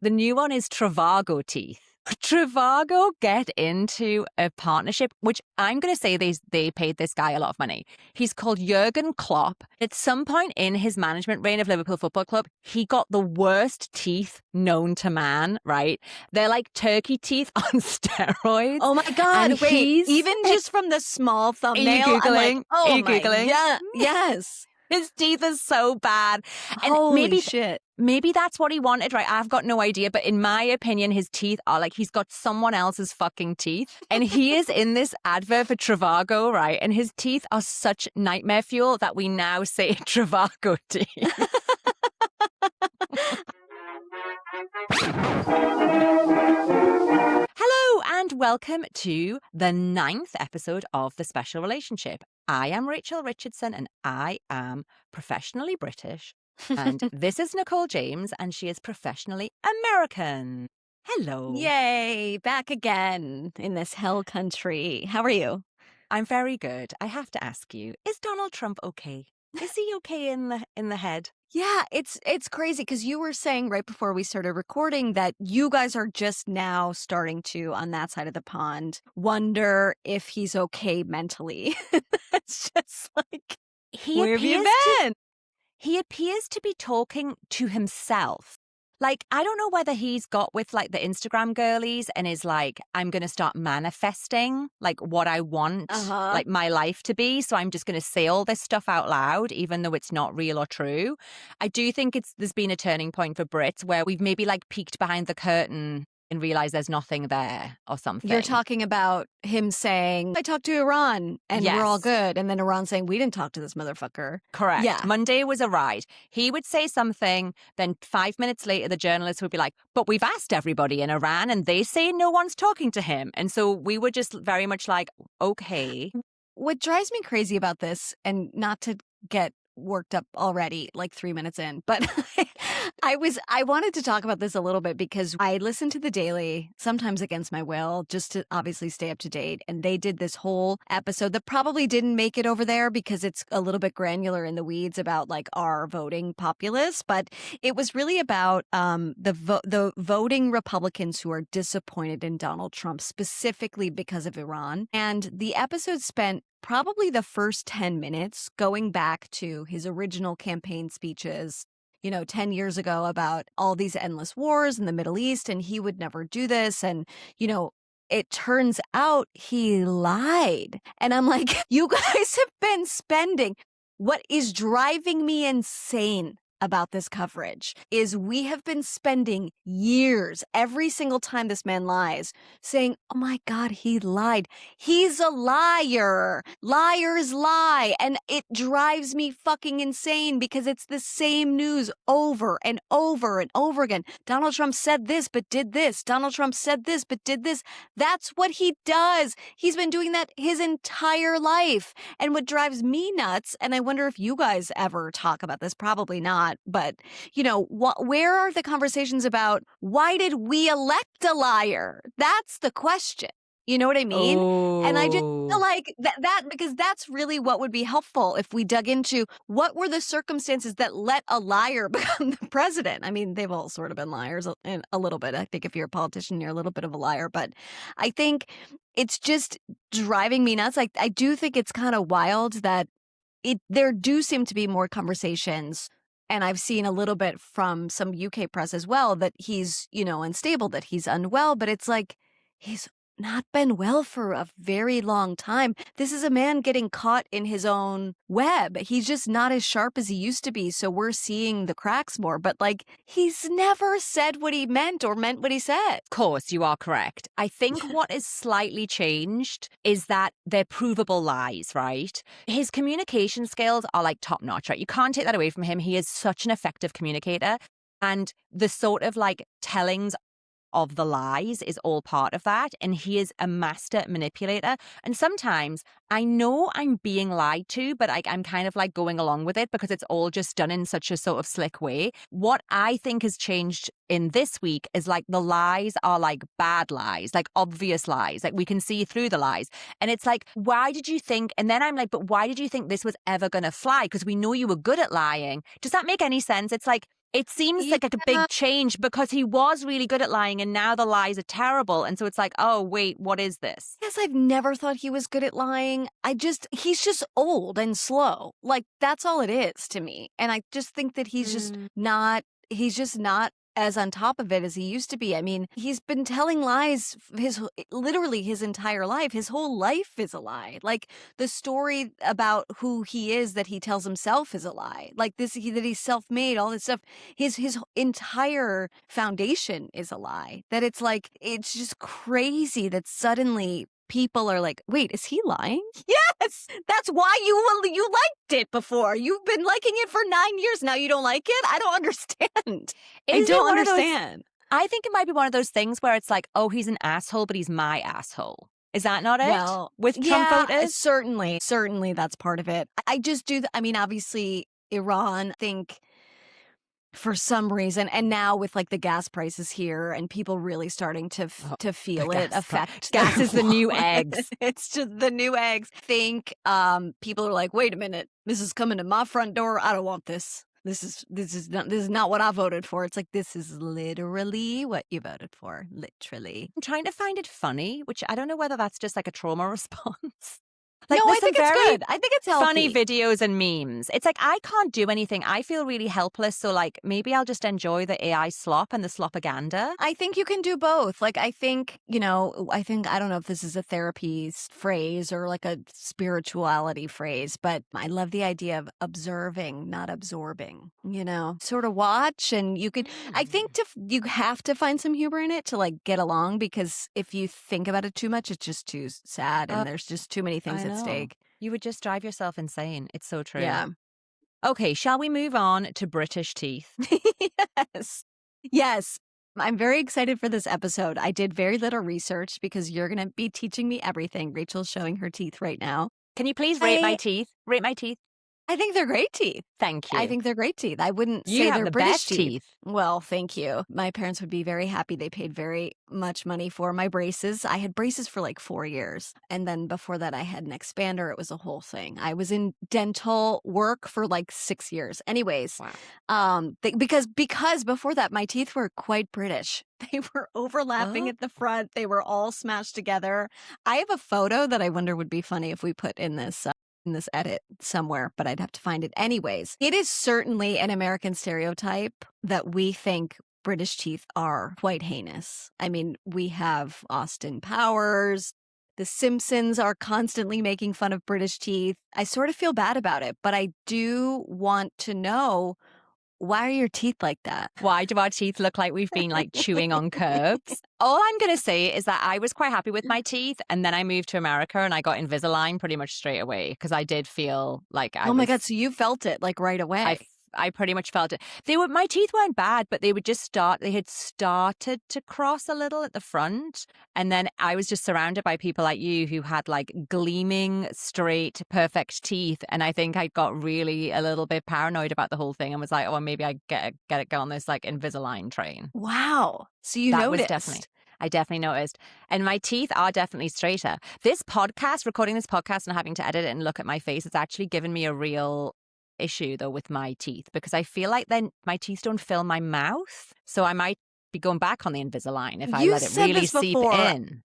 The new one is Trivago teeth. Trivago get into a partnership, which I'm going to say they paid this guy a lot of money. He's called Jurgen Klopp. At some point in his management reign of Liverpool Football Club, he got the worst teeth known to man, right? They're like turkey teeth on steroids. Oh my God, And wait, even just from the small thumbnail, Are you Googling? I'm like, oh Are you my, Googling? yeah, yes. His teeth are so bad. And Holy shit. Maybe that's what he wanted, right? I've got no idea. But in my opinion, his teeth are like he's got someone else's fucking teeth. And he is in this advert for Trivago, right? And his teeth are such nightmare fuel that we now say Trivago teeth. Hello and welcome to the 9th episode of The Special Relationship. I am Rachel Richardson and I am professionally British. And this is Nicole James and she is professionally American. Hello. Yay, back again in this hell country. How are you? I'm very good. I have to ask you, is Donald Trump okay? Is he okay in the head? Yeah, it's crazy because you were saying right before we started recording that you guys are just now starting to, on that side of the pond, wonder if he's okay mentally. It's just like, where have you been? He appears to be talking to himself. Like, I don't know whether he's got with like the Instagram girlies and is like, I'm going to start manifesting like what I want like my life to be. So I'm just going to say all this stuff out loud, even though it's not real or true. I do think there's been a turning point for Brits where we've maybe like peeked behind the curtain and realize there's nothing there or something. You're talking about him saying, I talked to Iran and we're all good. And then Iran saying, we didn't talk to this motherfucker. Correct. Yeah. Monday was a ride. He would say something, then 5 minutes later, the journalist would be like, but we've asked everybody in Iran and they say no one's talking to him. And so we were just very much like, okay. What drives me crazy about this, and not to get worked up already, like 3 minutes in, but I wanted to talk about this a little bit because I listen to The Daily, sometimes against my will, just to obviously stay up to date. And they did this whole episode that probably didn't make it over there because it's a little bit granular in the weeds about like our voting populace. But it was really about the voting Republicans who are disappointed in Donald Trump, specifically because of Iran. And the episode spent probably the first 10 minutes going back to his original campaign speeches, 10 years ago about all these endless wars in the Middle East, and he would never do this. And, it turns out he lied. And I'm like, you guys have been spending. What is driving me insane about this coverage is we have been spending years, every single time this man lies, saying, oh my God, he lied. He's a liar. Liars lie. And it drives me fucking insane because it's the same news over and over and over again. Donald Trump said this, but did this. Donald Trump said this, but did this. That's what he does. He's been doing that his entire life. And what drives me nuts, and I wonder if you guys ever talk about this, probably not, but, where are the conversations about why did we elect a liar? That's the question. You know what I mean? Oh. And I just feel like that because that's really what would be helpful if we dug into what were the circumstances that let a liar become the president. I mean, they've all sort of been liars a little bit. I think if you're a politician, you're a little bit of a liar. But I think it's just driving me nuts. I do think it's kind of wild that there do seem to be more conversations. And I've seen a little bit from some UK press as well that he's, unstable, that he's unwell. But it's like he's not been well for a very long time. This is a man getting caught in his own web. He's just not as sharp as he used to be. So we're seeing the cracks more. But he's never said what he meant or meant what he said. Of course, you are correct. I think what is slightly changed is that they're provable lies, right? His communication skills are like top notch, right? You can't take that away from him. He is such an effective communicator. And the sort of tellings of the lies is all part of that. And he is a master manipulator. And sometimes I know I'm being lied to, but I'm kind of going along with it because it's all just done in such a sort of slick way. What I think has changed in this week is the lies are bad lies, obvious lies. We can see through the lies. And it's why did you think? And then I'm but why did you think this was ever going to fly? Because we know you were good at lying. Does that make any sense? It's It seems like a big Yeah. change because he was really good at lying and now the lies are terrible. And so it's like, oh, wait, what is this? Yes, I've never thought he was good at lying. He's just old and slow. Like, that's all it is to me. And I just think that he's just not as on top of it as he used to be. I mean, he's been telling lies literally his entire life. His whole life is a lie. Like, the story about who he is that he tells himself is a lie. Like that he's self-made, all this stuff. His entire foundation is a lie. That it's like, it's just crazy that suddenly people are like, wait, is he lying? Yes, that's why you liked it before. You've been liking it for 9 years now. You don't like it? I don't understand. I don't understand. I think it might be one of those things where it's like, oh, he's an asshole, but he's my asshole. Is that not it? Well, With Trump voters? certainly that's part of it. I just do. I mean, obviously, Iran think for some reason, and now with like the gas prices here and people really starting to feel it affect. Gas is the new eggs. It's just the new eggs. Think people are like, wait a minute, this is coming to my front door. I don't want this. This is not what I voted for. It's like, this is literally what you voted for. Literally. I'm trying to find it funny, which I don't know whether that's just like a trauma response. No, Like, I there's some think it's very good. I think it's healthy. funny videos and memes. It's like, I can't do anything. I feel really helpless. So, like, maybe I'll just enjoy the AI slop and the slopaganda. I think you can do both. Like, I think, I don't know if this is a therapy phrase or like a spirituality phrase, but I love the idea of observing, not absorbing, sort of watch. And I think you have to find some humor in it to like get along, because if you think about it too much, it's just too sad and there's just too many things at stake. You would just drive yourself insane. It's so true. Yeah. Okay, shall we move on to British teeth? Yes. Yes. I'm very excited for this episode. I did very little research because you're going to be teaching me everything. Rachel's showing her teeth right now. Can you please rate my teeth? Rate my teeth. I think they're great teeth. Thank you. I think they're great teeth. I wouldn't You say have they're the British best teeth. Well, thank you. My parents would be very happy. They paid very much money for my braces. I had braces for like 4 years. And then before that, I had an expander. It was a whole thing. I was in dental work for like 6 years. Anyways, wow. Because before that, my teeth were quite British. They were overlapping at the front. They were all smashed together. I have a photo that I wonder would be funny if we put in this edit somewhere, but I'd have to find it. Anyways, it is certainly an American stereotype that we think British teeth are quite heinous. I mean, we have Austin Powers. The Simpsons are constantly making fun of British teeth. I sort of feel bad about it, but I do want to know, why are your teeth like that? Why do our teeth look like we've been like chewing on curbs? All I'm going to say is that I was quite happy with my teeth. And then I moved to America and I got Invisalign pretty much straight away because I did feel like Oh my God. So you felt it like right away. I pretty much felt it. My teeth weren't bad, but they had started to cross a little at the front. And then I was just surrounded by people like you who had like gleaming, straight, perfect teeth. And I think I got really a little bit paranoid about the whole thing and was like, oh, maybe I get on this like Invisalign train. Wow. So you noticed. I definitely noticed. And my teeth are definitely straighter. Recording this podcast and having to edit it and look at my face, it's actually given me a real issue though with my teeth, because I feel like then my teeth don't fill my mouth, so I might be going back on the Invisalign if I let it really seep in.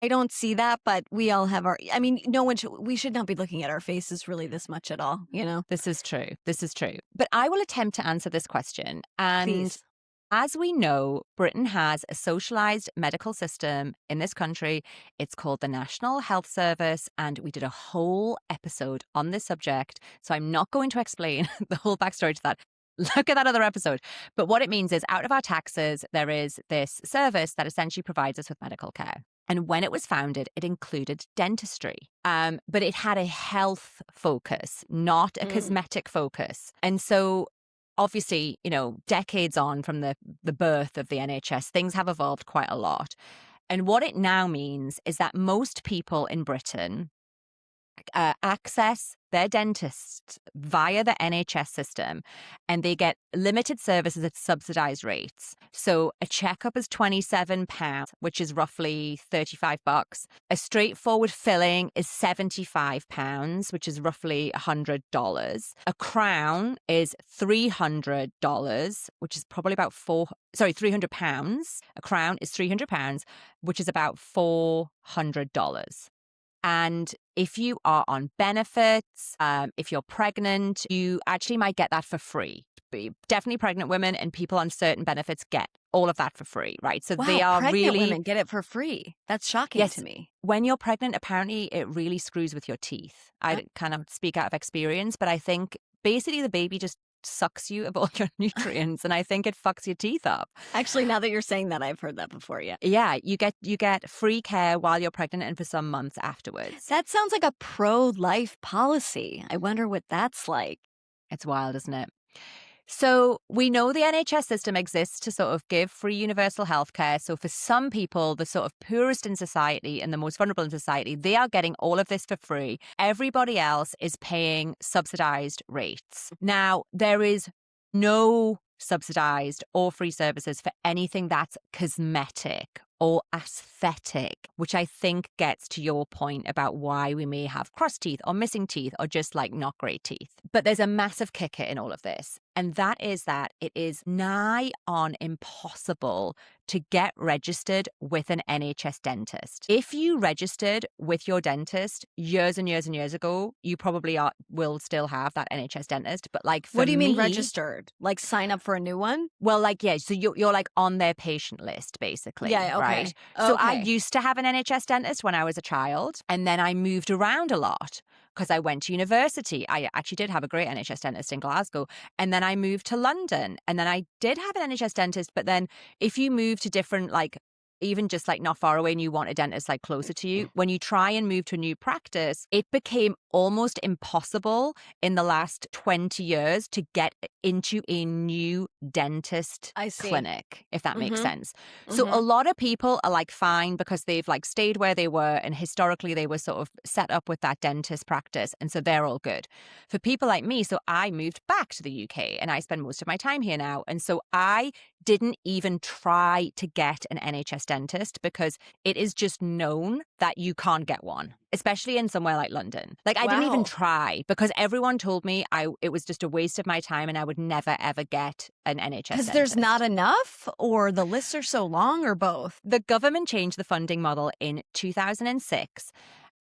I don't see that, but we all have we should not be looking at our faces really this much at all, This is true. But I will attempt to answer this question. And please. As we know, Britain has a socialized medical system in this country. It's called the National Health Service, and we did a whole episode on this subject. So I'm not going to explain the whole backstory to that. Look at that other episode. But what it means is, out of our taxes, there is this service that essentially provides us with medical care. And when it was founded, it included dentistry. But it had a health focus, not a cosmetic focus. And so obviously, decades on from the birth of the NHS, things have evolved quite a lot. And what it now means is that most people in Britain access their dentist via the NHS system, and they get limited services at subsidized rates. So a checkup is £27, which is roughly $35. A straightforward filling is £75, which is roughly $100. A crown is $300, which is probably about £300. A crown is £300, which is about $400. And if you are on benefits, if you're pregnant, you actually might get that for free. Definitely pregnant women and people on certain benefits get all of that for free, right? So Wow, they are pregnant really... women get it for free. That's shocking to me. When you're pregnant, apparently it really screws with your teeth. I kind of speak out of experience, but I think basically the baby just sucks you of all your nutrients, and I think it fucks your teeth up. Actually, now that you're saying that, I've heard that before. Yeah, you get free care while you're pregnant and for some months afterwards. That sounds like a pro-life policy. I wonder what that's like. It's wild, isn't it? So we know the NHS system exists to sort of give free universal healthcare. So for some people, the sort of poorest in society and the most vulnerable in society, they are getting all of this for free. Everybody else is paying subsidized rates. Now, there is no subsidized or free services for anything that's cosmetic or aesthetic, which I think gets to your point about why we may have crossed teeth or missing teeth or just like not great teeth. But there's a massive kicker in all of this, and that is that it is nigh on impossible to get registered with an NHS dentist. If you registered with your dentist years and years and years ago, you probably will still have that NHS dentist. But like, for what do you mean me, registered? Like sign up for a new one? Well, like, yeah, so you're like on their patient list, basically. Yeah, okay. Right? So I used to have an NHS dentist when I was a child, and then I moved around a lot because I went to university. I actually did have a great NHS dentist in Glasgow, and then I moved to London, and then I did have an NHS dentist, but then if you move to different, like, even just like not far away and you want a dentist like closer to you, when you try and move to a new practice, it became almost impossible in the last 20 years to get into a new dentist clinic, if that makes sense. So a lot of people are like fine because they've like stayed where they were and historically they were sort of set up with that dentist practice, and so they're all good. For people like me, so I moved back to the UK and I spend most of my time here now, and so I didn't even try to get an NHS dentist because it is just known that you can't get one, especially in somewhere like London. Like, I didn't even try because everyone told me it was just a waste of my time and I would never, ever get an NHS dentist. Because there's not enough, or the lists are so long, or both? The government changed the funding model in 2006.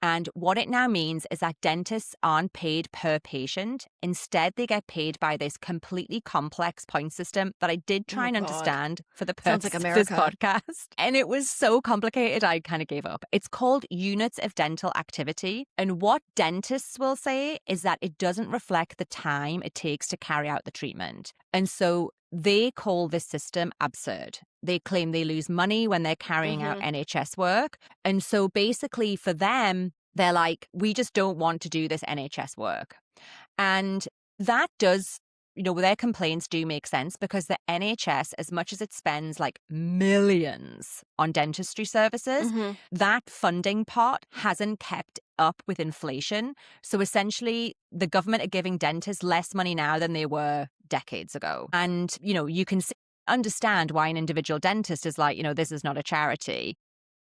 And what it now means is that dentists aren't paid per patient. Instead, they get paid by this completely complex point system that I did try and understand for the purpose of this podcast. And it was so complicated, I kind of gave up. It's called units of dental activity. And what dentists will say is that it doesn't reflect the time it takes to carry out the treatment. And so they call this system absurd. They claim they lose money when they're carrying out NHS work. And so basically for them, they're like, we just don't want to do this NHS work. And that does, their complaints do make sense because the NHS, as much as it spends like millions on dentistry services, that funding pot hasn't kept up with inflation. So essentially, the government are giving dentists less money now than they were decades ago. And, you can understand why an individual dentist is like, this is not a charity.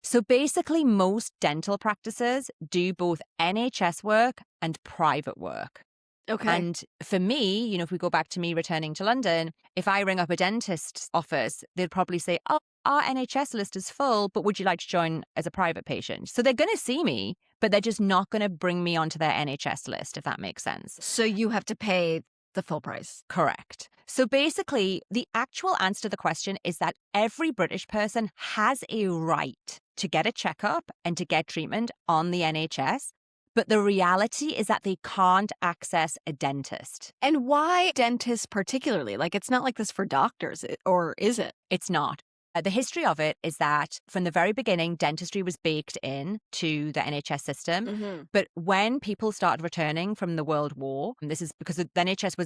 So basically, most dental practices do both NHS work and private work. Okay. And for me, if we go back to me returning to London, if I ring up a dentist's office, they'd probably say, oh, our NHS list is full, but would you like to join as a private patient? So they're going to see me, but they're just not going to bring me onto their NHS list, if that makes sense. So you have to pay the full price. Correct. So basically, the actual answer to the question is that every British person has a right to get a checkup and to get treatment on the NHS. But the reality is that they can't access a dentist. And why dentists particularly? Like, it's not like this for doctors, or is it? It's not. The history of it is that from the very beginning, dentistry was baked in to the NHS system. Mm-hmm. But when people started returning from the World War, and this is because the NHS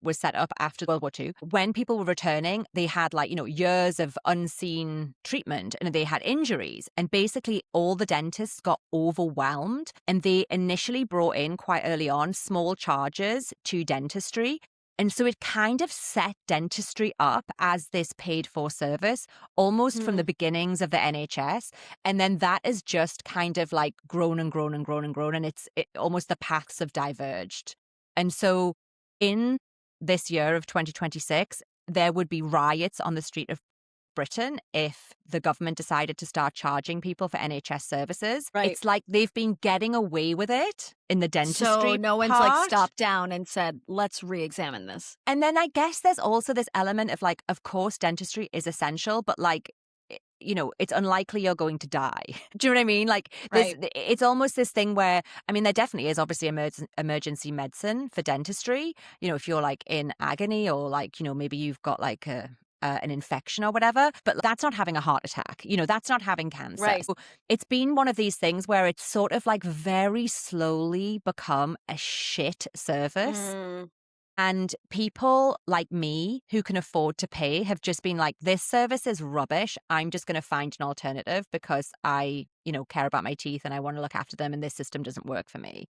was set up after World War II. When people were returning, they had years of unseen treatment and they had injuries. And basically all the dentists got overwhelmed and they initially brought in quite early on small charges to dentistry. And so it kind of set dentistry up as this paid for service almost from the beginnings of the NHS. And then that has just kind of like grown and grown and grown and grown. And almost the paths have diverged. And so in this year of 2026, there would be riots on the street of Britain if the government decided to start charging people for NHS services. Right. It's like they've been getting away with it in the dentistry So no one's part. like stopped down and said, let's re-examine this. And then I guess there's also this element of like, of course, dentistry is essential, but like, it's unlikely you're going to die. Do you know what I mean? Like, it's almost this thing where, I mean, there definitely is obviously emergency medicine for dentistry. If you're like in agony or like, maybe you've got like an infection or whatever, but that's not having a heart attack. That's not having cancer. Right. So it's been one of these things where it's sort of like very slowly become a shit service. And people like me who can afford to pay have just been like, this service is rubbish. I'm just going to find an alternative because I, care about my teeth and I want to look after them and this system doesn't work for me.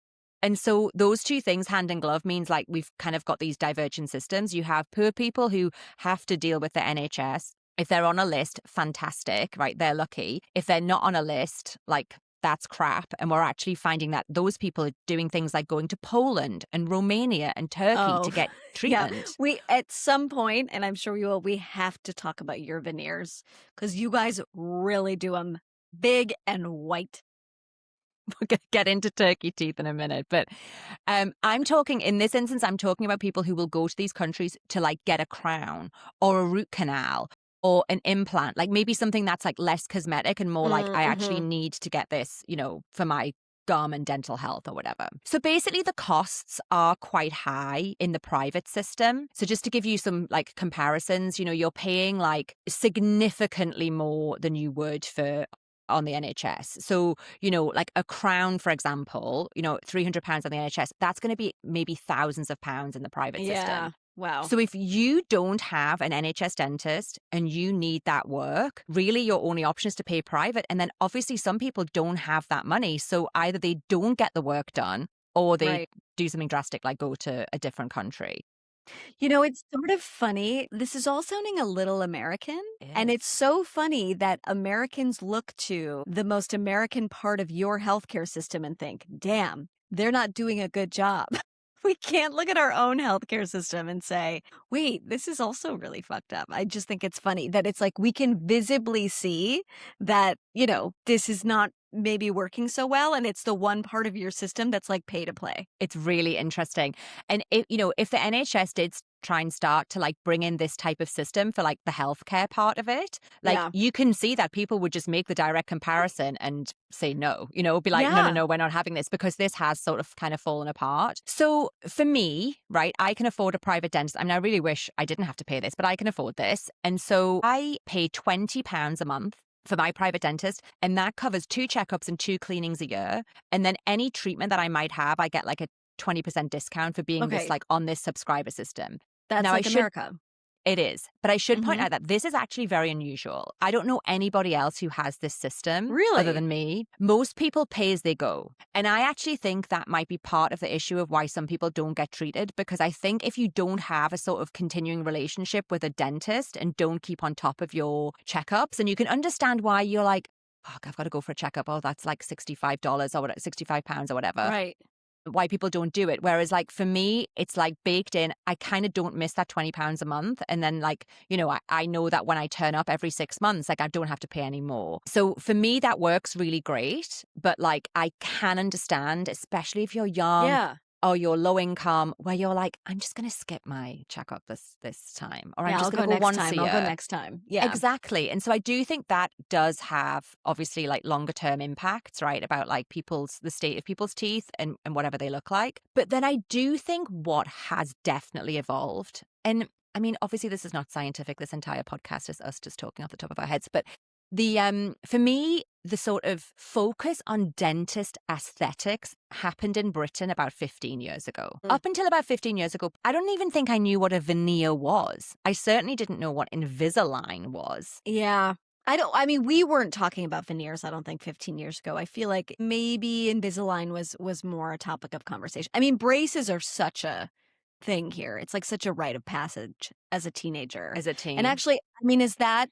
And so those two things hand in glove means like we've kind of got these divergent systems. You have poor people who have to deal with the NHS. If they're on a list, fantastic, right? They're lucky. If they're not on a list, like that's crap. And we're actually finding that those people are doing things like going to Poland and Romania and Turkey to get treatment. Yeah. We, at some point, and I'm sure we will, we have to talk about your veneers because you guys really do them big and white. We're going to get into turkey teeth in a minute. But I'm talking, in this instance, I'm talking about people who will go to these countries to like get a crown or a root canal or an implant, like maybe something that's like less cosmetic and more like I actually need to get this, for my gum and dental health or whatever. So basically the costs are quite high in the private system. So just to give you some like comparisons, you're paying like significantly more than you would for on the NHS. So, like a crown, for example, £300 on the NHS, that's going to be maybe thousands of pounds in the private system. Wow. So if you don't have an NHS dentist and you need that work, really your only option is to pay private. And then obviously some people don't have that money. So either they don't get the work done or they do something drastic like go to a different country. It's sort of funny. This is all sounding a little American. And it's so funny that Americans look to the most American part of your healthcare system and think, damn, they're not doing a good job. We can't look at our own healthcare system and say, wait, this is also really fucked up. I just think it's funny that it's like we can visibly see that, this is not maybe working so well. And it's the one part of your system that's like pay to play. It's really interesting. And if the NHS did try and start to like bring in this type of system for like the healthcare part of it, like you can see that people would just make the direct comparison and say no, be like, no, we're not having this because this has sort of kind of fallen apart. So for me, right, I can afford a private dentist. I mean, I really wish I didn't have to pay this, but I can afford this. And so I pay £20 a month for my private dentist, and that covers 2 checkups and 2 cleanings a year. And then any treatment that I might have, I get like a 20% discount for being this like on this subscriber system. That's now, like America. It is. But I should point out that this is actually very unusual. I don't know anybody else who has this system other than me. Most people pay as they go. And I actually think that might be part of the issue of why some people don't get treated, because I think if you don't have a sort of continuing relationship with a dentist and don't keep on top of your checkups, and you can understand why you're like, fuck, I've got to go for a checkup. Oh, that's like $65 or whatever, £65 or whatever. Right. Why people don't do it. Whereas like for me, it's like baked in. I kind of don't miss that £20 a month. And then like, I know that when I turn up every 6 months, like I don't have to pay any more. So for me, that works really great. But like I can understand, especially if you're young or you're low income, where you're like, I'm just going to skip my checkup this time. Or I'm just going to go once a year. I'll go next time. Yeah. Exactly. And so I do think that does have obviously like longer term impacts, right? About like the state of people's teeth and whatever they look like. But then I do think what has definitely evolved, and I mean, obviously this is not scientific. This entire podcast is us just talking off the top of our heads. But the for me, the sort of focus on dentist aesthetics happened in Britain about 15 years ago. Up until about 15 years ago, I don't even think I knew what a veneer was. I certainly didn't know what Invisalign was. Yeah. I mean, we weren't talking about veneers, I don't think 15 years ago. I feel like maybe Invisalign was more a topic of conversation. I mean, braces are such a thing here. It's like such a rite of passage as a teenager. As a And teen. actually, I mean, is that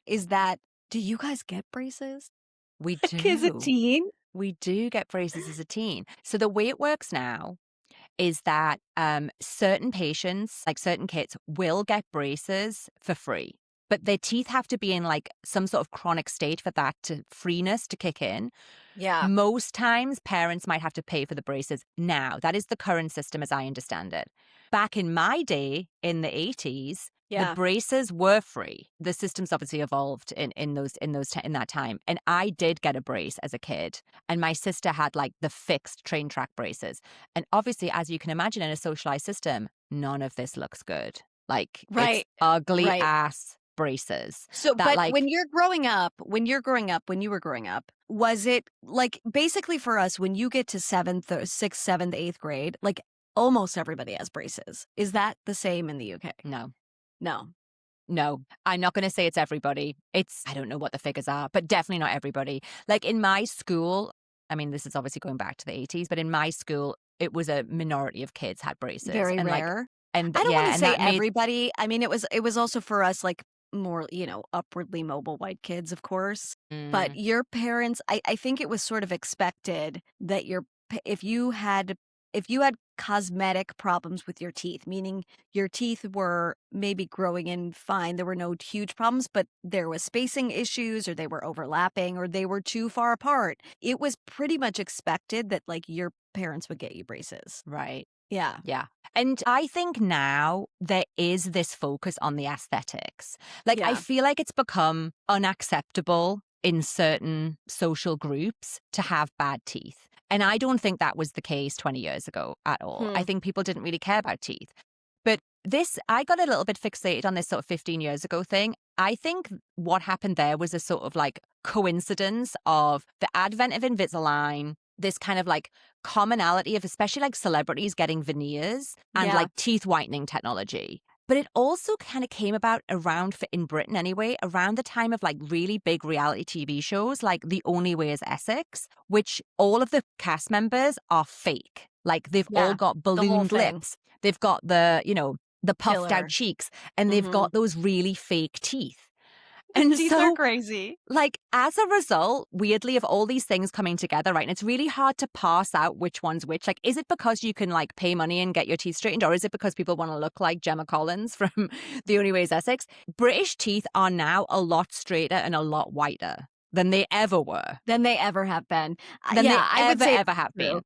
do you guys get braces? We Like, as a do. teen? We do get braces as a teen. So the way it works now is that certain patients, like certain kids, will get braces for free. But their teeth have to be in like some sort of chronic state for that freeness to kick in. Yeah. Most times, parents might have to pay for the braces now. That is the current system as I understand it. Back in my day, in the 80s, Yeah. the braces were free. The system's obviously evolved in that time. And I did get a brace as a kid. And my sister had like the fixed train track braces. And obviously, as you can imagine, in a socialized system, none of this looks good. Like, Right. it's ugly Right. ass braces. So, that, but like, when you were growing up, was it like basically for us, when you get to sixth, seventh, eighth grade, like almost everybody has braces. Is that the same in the UK? no. No. I'm not going to say it's everybody. I don't know what the figures are, but definitely not everybody. Like in my school, I mean, this is obviously going back to the 80s, but in my school, it was a minority of kids had braces. Very and rare. Like, and I don't want yeah, to and say that made, everybody. I mean, it was also for us like more, upwardly mobile white kids, of course. But your parents, I think it was sort of expected that if you had cosmetic problems with your teeth, meaning your teeth were maybe growing in fine, there were no huge problems, but there was spacing issues, or they were overlapping, or they were too far apart, it was pretty much expected that like your parents would get you braces. right. Yeah. Yeah. And I think now there is this focus on the aesthetics. Like, I Yeah. feel like it's become unacceptable in certain social groups to have bad teeth. And I don't think that was the case 20 years ago at all. I think people didn't really care about teeth. But I got a little bit fixated on this sort of 15 years ago thing. I think what happened there was a sort of like coincidence of the advent of Invisalign, this kind of like commonality of especially like celebrities getting veneers and Yeah. like teeth whitening technology. But it also kind of came about in Britain anyway, around the time of like really big reality TV shows like The Only Way is Essex, which all of the cast members are fake. Like they've all Yeah, got the whole ballooned thing. lips. They've got the puffed Filler. out cheeks, and they've Mhm. got those really fake teeth. And Teeth are so, crazy. like, as a result, weirdly, of all these things coming together, right? And it's really hard to parse out which one's which. Like, is it because you can, like, pay money and get your teeth straightened? Or is it because people want to look like Gemma Collins from The Only Way is Essex? British teeth are now a lot straighter and a lot whiter than they ever were. Than they ever have been. Than they I would ever, say ever have that's true. been.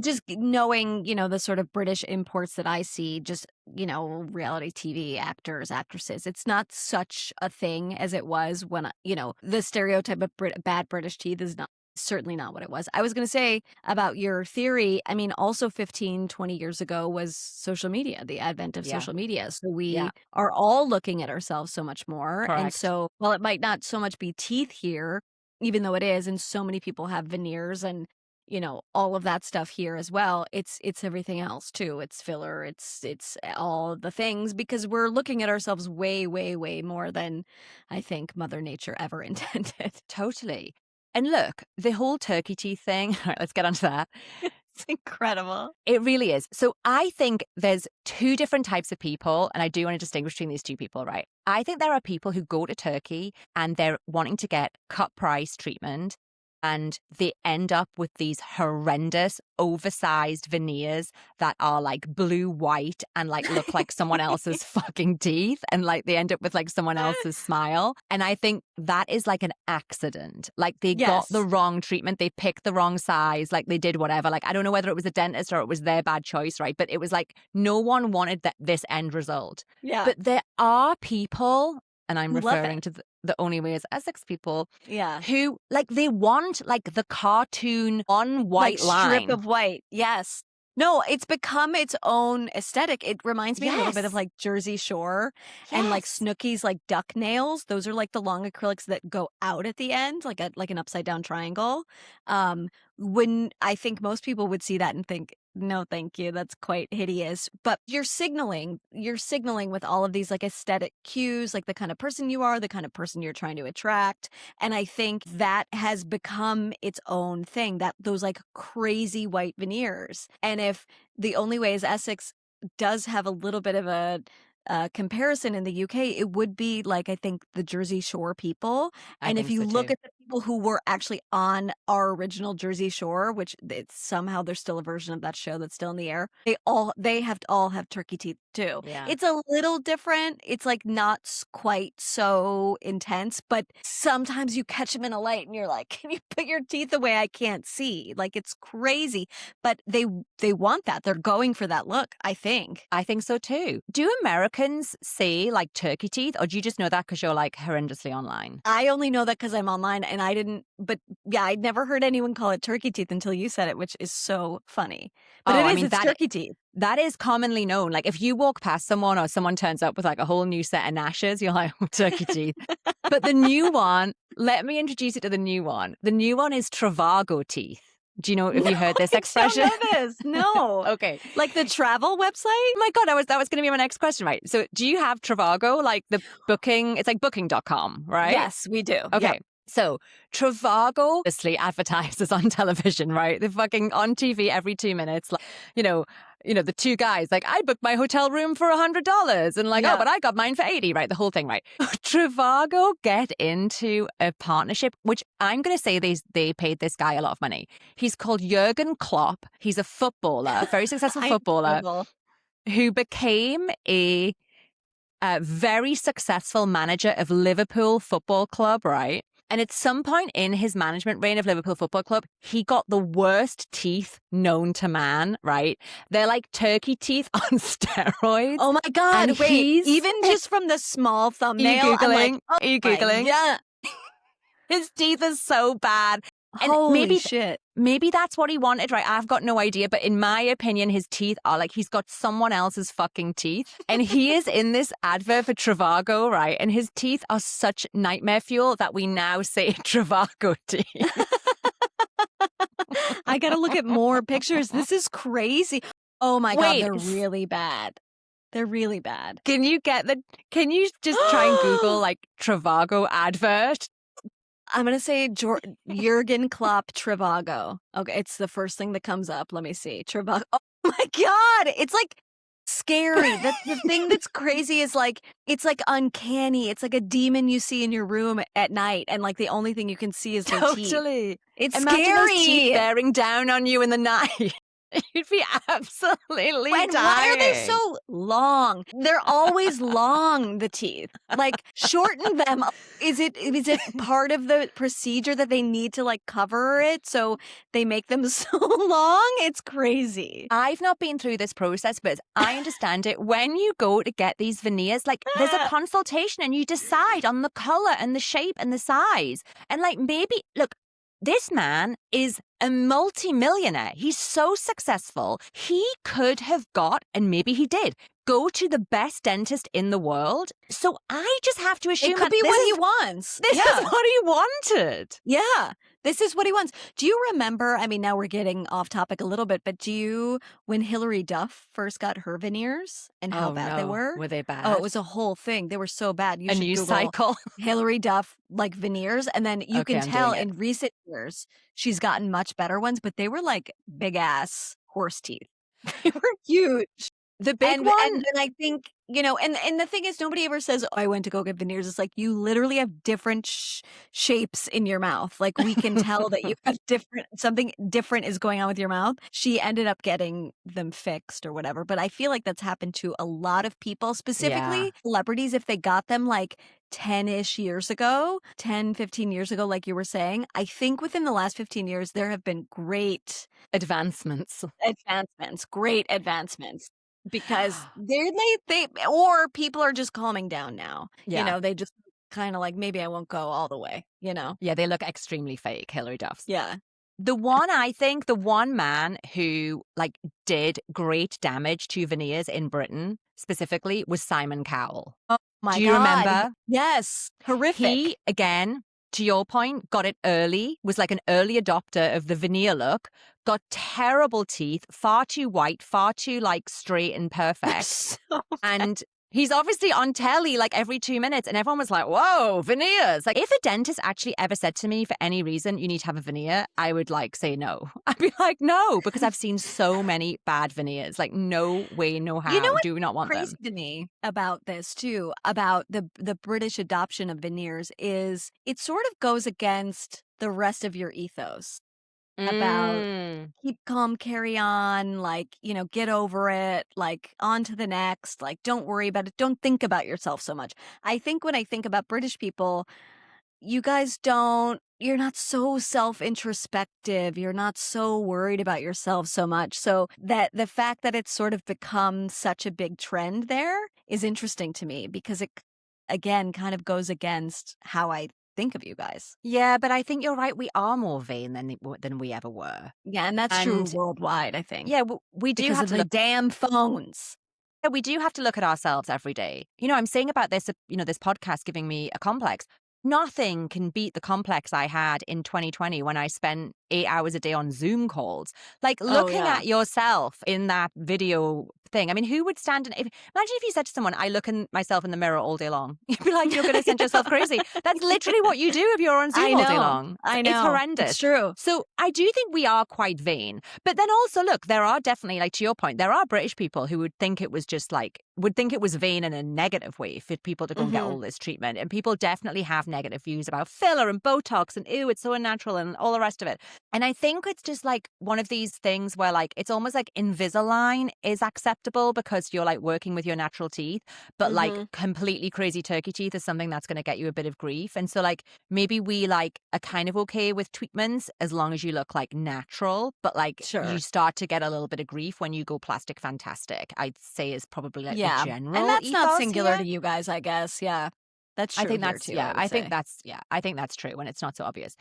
Just knowing, the sort of British imports that I see, just, reality TV actors, actresses, it's not such a thing as it was when, the stereotype of bad British teeth is certainly not what it was. I was going to say about your theory, I mean, also 15, 20 years ago was social media, the advent of Yeah. social media. So we Yeah. are all looking at ourselves so much more. And Correct. so, while it might not so much be teeth here, even though it is, and so many people have veneers and all of that stuff here as well, it's everything else too. It's filler, it's all the things, because we're looking at ourselves way, way, way more than I think Mother Nature ever intended. Totally. And look, the whole turkey teeth thing, all right, let's get onto that. It's incredible. It really is. So I think there's two different types of people, and I do want to distinguish between these two people, right? I think there are people who go to Turkey and they're wanting to get cut price treatment, and they end up with these horrendous, oversized veneers that are like blue white and like look like someone else's fucking teeth, and like they end up with like someone else's smile. And I think that is like an accident. Like they got the Yes. wrong treatment, they picked the wrong size, like they did whatever. Like I don't know whether it was a dentist or it was their bad choice, right? But it was like no one wanted this end result. Yeah. But there are people, and I'm Who love referring it. to the Only Way is Essex people, Yeah. who like they want like the cartoon on white Like strip line. of white. Yes. No, it's become its own aesthetic. It reminds me a little bit of Yes. like Jersey Shore and like Yes. Snooki's like duck nails. Those are like the long acrylics that go out at the end, like an upside down triangle. When I think most people would see that and think, no, thank you, that's quite hideous. But you're signaling with all of these like aesthetic cues, like the kind of person you are, the kind of person you're trying to attract. And I think that has become its own thing, that those like crazy white veneers. And if the only way is Essex does have a little bit of a comparison in the UK, it would be like, I think, the Jersey Shore people. I And if think you so look too. at the people who were actually on our original Jersey Shore, which it's somehow there's still a version of that show that's still in the air, they all have turkey teeth too. Yeah. It's a little different. It's like not quite so intense, but sometimes you catch them in a light and you're like, can you put your teeth away? I can't see. Like, it's crazy. But they want that. They're going for that look, I think. I think so too. Do Americans say like turkey teeth, or do you just know that because you're like horrendously online? I only know that because I'm online and I didn't, but yeah, I'd never heard anyone call it turkey teeth until you said it, which is so funny. But Oh, I mean, it's turkey teeth. that is commonly known. Like if you walk past someone or someone turns up with like a whole new set of gnashes, you're like, oh, turkey teeth. But the new one, let me introduce you to the new one. The new one is Trivago teeth. Do you know, have you heard this expression? I don't know this. No. Okay. Like the travel website? Oh my God, that was going to be my next question, right? So do you have Trivago, like the booking? It's like booking.com, right? Yes, we do. Okay. Yep. So Trivago obviously advertises on television, right? They're fucking on TV every 2 minutes. Like, the two guys, like, I booked my hotel room for $100 and like, Yeah. oh, but I got mine for 80, right? The whole thing, right? Trivago get into a partnership, which I'm going to say they paid this guy a lot of money. He's called Jurgen Klopp. He's a footballer, very successful footballer who became a very successful manager of Liverpool Football Club, right? And at some point in his management reign of Liverpool Football Club, he got the worst teeth known to man, right? They're like turkey teeth on steroids. Oh my God. And Wait, even just from the small thumbnail. Are you I'm like, Googling? oh Are you my Googling? God. His teeth are so bad. And Holy shit. maybe that's what he wanted, right? I've got no idea. But in my opinion, his teeth are like he's got someone else's fucking teeth. And he is in this advert for Trivago, right? And his teeth are such nightmare fuel that we now say Trivago teeth. I got to look at more pictures. This is crazy. Oh my God, Wait, they're really bad. They're really bad. Can you just try and Google like Trivago advert? I'm going to say Jurgen Klopp Trivago. Okay, it's the first thing that comes up. Let me see. Trivago. Oh my God. It's like scary. The thing that's crazy is like, it's like uncanny. It's like a demon you see in your room at night. And like the only thing you can see is their teeth. Totally. It's Imagine those teeth scary. bearing down on you in the night. You'd be absolutely And dying. why are they so long? They're always long, the teeth. Like, shorten them. Is it part of the procedure that they need to like cover it so they make them so long? It's crazy. I've not been through this process, but as I understand it, when you go to get these veneers, like there's a consultation and you decide on the color and the shape and the size. And like maybe, look, this man is a multi-millionaire. He's so successful. He could have got, and maybe he did, go to the best dentist in the world. So I just have to assume It could be what he wants. This is what he wanted. Yeah, this is what he wants. Do you remember? I mean, now we're getting off topic a little bit, but when Hillary Duff first got her veneers and how bad they were? Were they bad? Oh, it was a whole thing. They were so bad. You a should news Google cycle. Hillary Duff like veneers, and then you Okay, can I'm tell doing it. in recent years she's gotten much better ones, but they were like big ass horse teeth. They were huge. The big one. And then I think, and the thing is, nobody ever says, oh, I went to go get veneers. It's like you literally have different shapes in your mouth. Like we can tell that you have something different is going on with your mouth. She ended up getting them fixed or whatever. But I feel like that's happened to a lot of people, specifically celebrities, if they got them like 10-ish years ago, 10, 15 years ago, like you were saying. I think within the last 15 years, there have been great advancements. Great advancements. Because they or people are just calming down now. Yeah. They just kind of like, maybe I won't go all the way, Yeah, they look extremely fake, Hillary Duff's. Yeah. The one man who like did great damage to veneers in Britain specifically was Simon Cowell. Oh my Do you God. remember? Yes. Horrific. He, again, to your point, got it early, was like an early adopter of the veneer look, got terrible teeth, far too white, far too like straight and perfect. So And he's obviously on telly like every 2 minutes, and everyone was like, whoa, veneers. Like, if a dentist actually ever said to me for any reason, you need to have a veneer, I would like say no. I'd be like, no, because I've seen so many bad veneers. Like, no way, no how. You know what do not want crazy them. to me about this too, about the British adoption of veneers, is it sort of goes against the rest of your ethos about keep calm, carry on, like, get over it, like on to the next, like don't worry about it, don't think about yourself so much. I think when I think about British people, you guys you're not so self-introspective, you're not so worried about yourself so much. So that the fact that it's sort of become such a big trend there is interesting to me, because it again kind of goes against how I think of you guys. Yeah, but I think you're right. We are more vain than we ever were. Yeah, and that's true And worldwide, I think. yeah, we do Because have of to the look. damn phones. Yeah, we do have to look at ourselves every day. I'm saying about this, this podcast giving me a complex. Nothing can beat the complex I had in 2020 when I spent 8 hours a day on Zoom calls. Like looking yeah. at yourself in that video thing. I mean, who would stand imagine if you said to someone, I look in myself in the mirror all day long. You'd be like, you're going to send yourself crazy. That's literally what you do if you're on Zoom all day long. I know. It's horrendous. It's true. So I do think we are quite vain. But then also, look, there are definitely, like to your point, there are British people who would think it was just like, would think it was vain in a negative way for people to go and get all this treatment. And people definitely have negative views about filler and Botox and, ew, it's so unnatural and all the rest of it. And I think it's just like one of these things where like, it's almost like Invisalign is acceptable because you're like working with your natural teeth, but like completely crazy turkey teeth is something that's going to get you a bit of grief. And so like, maybe we like are kind of okay with treatments as long as you look like natural, but like you start to get a little bit of grief when you go plastic fantastic, I'd say is probably like the general and that's not singular here. to you guys, I guess. Yeah, that's true. I think that's too, I think that's true when it's not so obvious.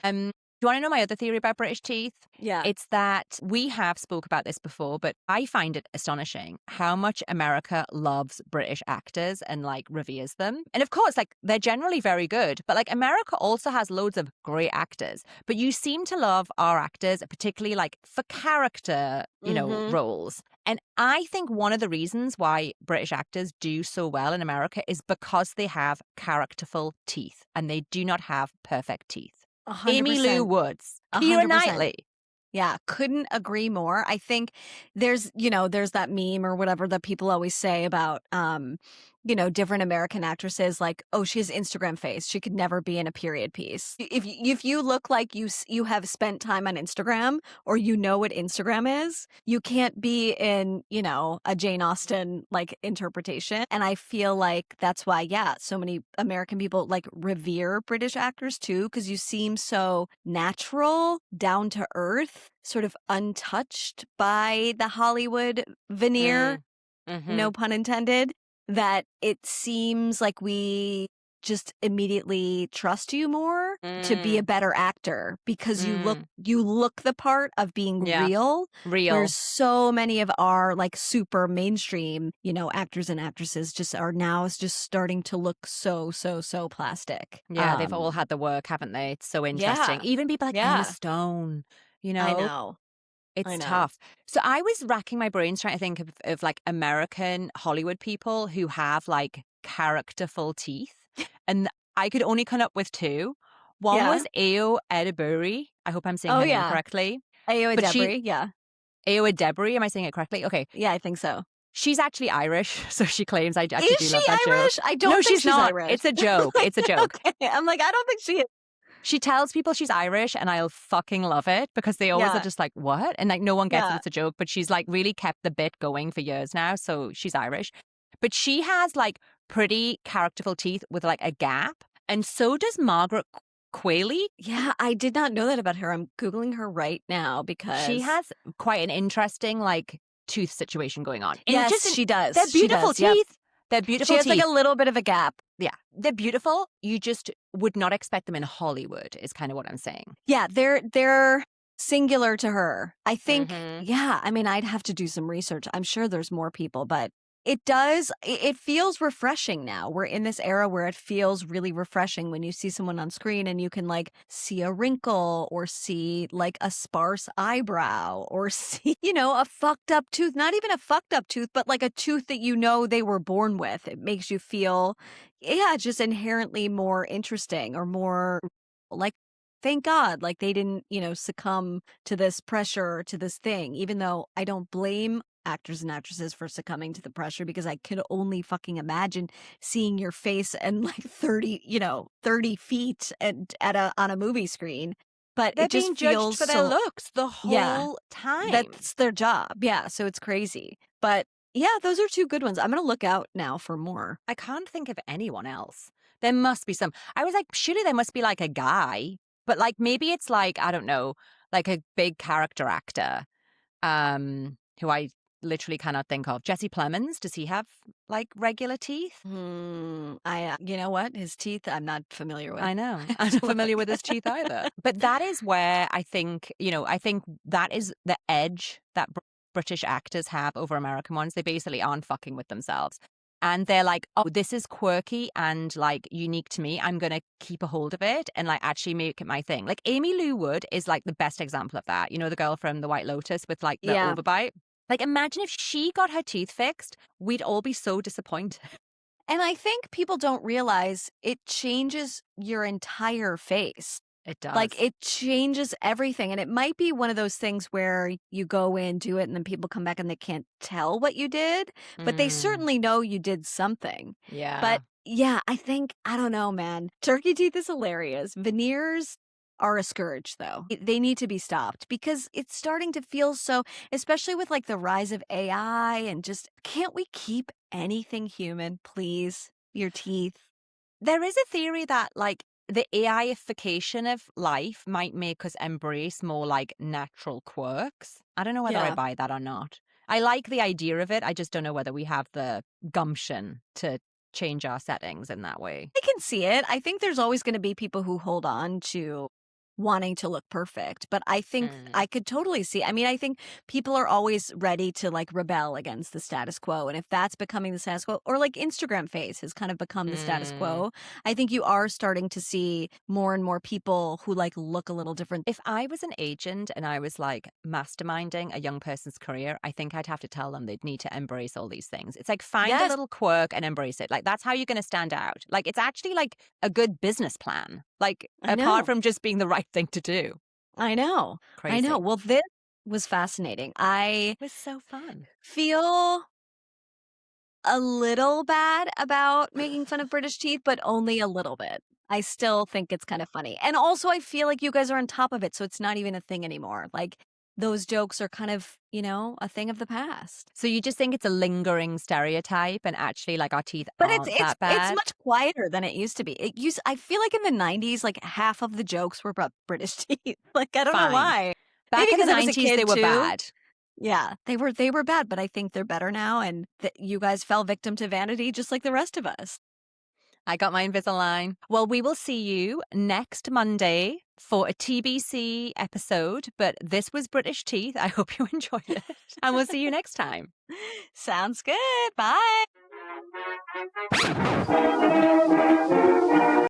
Do you want to know my other theory about British teeth? Yeah. It's that we have spoke about this before, but I find it astonishing how much America loves British actors and like reveres them. And of course, like they're generally very good, but like America also has loads of great actors. But you seem to love our actors, particularly like for character, roles. And I think one of the reasons why British actors do so well in America is because they have characterful teeth and they do not have perfect teeth. 100%. Amy Lou Woods, Keira Knightley. Yeah, couldn't agree more. I think there's that meme or whatever that people always say about, different American actresses, like, oh, she has Instagram face. She could never be in a period piece. If you look like you have spent time on Instagram, or what Instagram is, you can't be in, a Jane Austen like interpretation. And I feel like that's why, so many American people like revere British actors too, because you seem so natural, down to earth, sort of untouched by the Hollywood veneer, no pun intended, that it seems like we just immediately trust you more to be a better actor, because you look the part of being real. Whereas so many of our like super mainstream, actors and actresses just are now just starting to look so plastic. Yeah, they've all had the work, haven't they? It's so interesting. Even people like Emma Stone, I know. It's tough. So I was racking my brains trying to think of like American Hollywood people who have like characterful teeth. And I could only come up with two. One was Ayo Edebiri. I hope I'm saying her name correctly. Ayo Edebiri, Ayo Edebiri, am I saying it correctly? Okay. Yeah, I think so. She's actually Irish, so she claims I actually do love that Irish? joke. I don't no, think she's not. Irish. It's a joke. It's a joke. Okay. I'm like, I don't think she is. She tells people she's Irish, and I'll fucking love it, because they always are just like, what? And like no one gets that it's a joke, but she's like really kept the bit going for years now, so she's Irish. But she has like pretty characterful teeth with like a gap, and so does Margaret Qualley. Yeah, I did not know that about her. I'm Googling her right now because she has quite an interesting like tooth situation going on. And yes, she does. They're beautiful teeth. Yep. They're beautiful. She has like a little bit of a gap. Yeah, they're beautiful. You just would not expect them in Hollywood, is kind of what I'm saying. Yeah, they're singular to her. I think, Mhm. yeah, I mean, I'd have to do some research. I'm sure there's more people, but it feels refreshing now. We're in this era where it feels really refreshing when you see someone on screen and you can like see a wrinkle or see like a sparse eyebrow or see, a fucked up tooth, not even a fucked up tooth, but like a tooth that they were born with. It makes you feel, yeah, just inherently more interesting or more like, thank God, like they didn't, succumb to this pressure, to this thing, even though I don't blame actors and actresses for succumbing to the pressure because I could only fucking imagine seeing your face and like 30 feet on a movie screen. But They're it just being judged feels for their so, looks the yeah, whole time. that's their job. Yeah. So it's crazy. But yeah, those are two good ones. I'm going to look out now for more. I can't think of anyone else. There must be some. I was like, surely there must be like a guy, but like maybe it's like, I don't know, like a big character actor, who I literally cannot think of. Jesse Plemons, does he have like regular teeth? You know what? His teeth, I'm not familiar with. I know. I I'm have not to familiar look. with his teeth either. But that is where I think, I think that is the edge that British actors have over American ones. They basically aren't fucking with themselves. And they're like, oh, this is quirky and like unique to me. I'm going to keep a hold of it and like actually make it my thing. Like Amy Lou Wood is like the best example of that. You know, the girl from The White Lotus with like the Yeah. overbite. Like imagine if she got her teeth fixed, we'd all be so disappointed. And I think people don't realize it changes your entire face. It Like, does. it changes everything, and it might be one of those things where you go in, do it, and then people come back and they can't tell what you did, but they Mm, certainly know you did something. yeah. But, yeah, I don't know, man. Turkey teeth is hilarious. Veneers are a scourge, though. They need to be stopped because it's starting to feel so, especially with, like, the rise of AI and just can't we keep anything human, please? Your teeth. There is a theory that, like, the AIification of life might make us embrace more, like, natural quirks. I don't know whether I Yeah. buy that or not. I like the idea of it. I just don't know whether we have the gumption to change our settings in that way. I can see it. I think there's always going to be people who hold on to wanting to look perfect, but I think Mm. I could totally see. I mean, I think people are always ready to like rebel against the status quo. And if that's becoming the status quo, or like Instagram face has kind of become the status Mm. quo, I think you are starting to see more and more people who like look a little different. If I was an agent and I was like masterminding a young person's career, I think I'd have to tell them they'd need to embrace all these things. It's like find a Yes, little quirk and embrace it. Like that's how you're going to stand out. Like it's actually like a good business plan. Like I apart know. from just being the right thing to do. I know. I know. Crazy. Well, this was fascinating. I It was so fun. feel a little bad about making fun of British teeth, but only a little bit. I still think it's kind of funny. And also, I feel like you guys are on top of it, so it's not even a thing anymore. Like, those jokes are kind of, a thing of the past. So you just think it's a lingering stereotype and actually like our teeth But it's aren't it's that it's bad? much quieter than it used to be. I feel like in the 90s, like, half of the jokes were about British teeth. Like, I don't know Fine. why. Maybe Back in the because I was a 90s, they kid were too. bad. Yeah, they were bad, but I think they're better now, and that you guys fell victim to vanity just like the rest of us. I got my Invisalign. Well, we will see you next Monday for a TBC episode, but this was British Teeth. I hope you enjoyed it, and we'll see you next time. Sounds good. Bye.